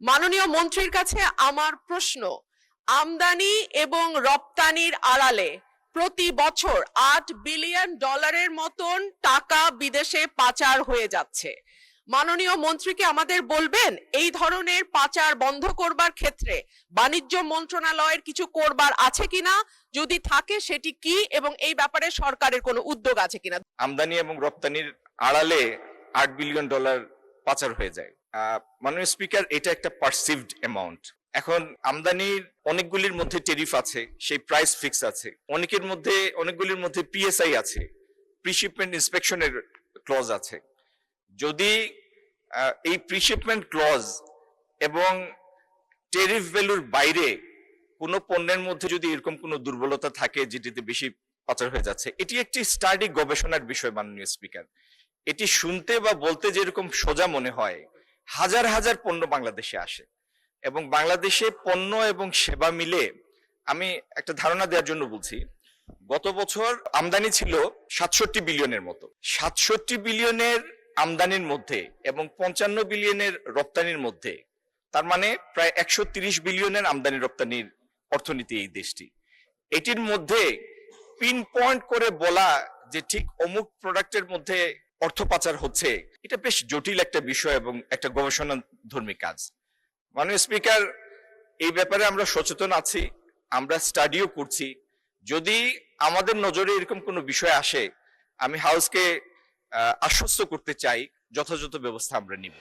মাননীয় মন্ত্রীর কাছে আমার প্রশ্ন, আমদানি এবং রপ্তানির আড়ালে প্রতি বছর $8 বিলিয়ন মতন টাকা বিদেশে পাচার হয়ে যাচ্ছে। মাননীয় মন্ত্রীকে আমাদের বলবেন এই ধরনের পাচার বন্ধ করবার ক্ষেত্রে বাণিজ্য মন্ত্রণালয়ের কিছু করবার আছে কিনা, যদি থাকে সেটি কি, এবং এই ব্যাপারে সরকারের কোনো উদ্যোগ আছে কিনা। আমদানি এবং রপ্তানির আড়ালে $8 বিলিয়ন পাচার হয়ে যায়। মাননীয় স্পিকার, এটা একটা পারসিভড অ্যামাউন্ট। এখন আমদানির অনেকগুলির মধ্যে টেরিফ আছে, সেই প্রাইস ফিক্স আছে, অনেকগুলির মধ্যে পিএসআই আছে, প্রিশিপমেন্ট ইন্সপেকশনের ক্লজ আছে। যদি এই প্রিশিপমেন্ট ক্লজ এবং টেরিফ ভ্যালুর বাইরে কোনো পণ্যের মধ্যে যদি এরকম কোনো দুর্বলতা থাকে যেটিতে বেশি পাচার হয়ে যাচ্ছে, এটি একটি স্টাডি গবেষণার বিষয়। মাননীয় স্পিকার, এটি শুনতে বা বলতে যেরকম সোজা মনে হয়, হাজার হাজার পণ্য বাংলাদেশে আসে এবং বাংলাদেশে পণ্য এবং সেবা মিলে, আমি একটা ধারণা দেওয়ার জন্য বলছি, গত বছর আমদানি ছিল 67 বিলিয়নের মতো। 67 বিলিয়নের আমদানির মধ্যে এবং 55 বিলিয়নের রপ্তানির মধ্যে, তার মানে প্রায় 130 বিলিয়নের আমদানি রপ্তানির অর্থনীতি এই দেশটি। এটির মধ্যে পিন পয়েন্ট করে বলা যে ঠিক অমুক প্রোডাক্টের মধ্যে অর্থ পাচার হচ্ছে, এটা বেশ জটিল একটা বিষয় এবং একটা গবেষণা ধর্মী কাজ। মাননীয় স্পিকার, এই ব্যাপারে আমরা সচেতন আছি, আমরা স্টাডিও করছি। যদি আমাদের নজরে এরকম কোনো বিষয় আসে, আমি হাউসকে আশ্বস্ত করতে চাই যথাযথ ব্যবস্থা আমরা নিব।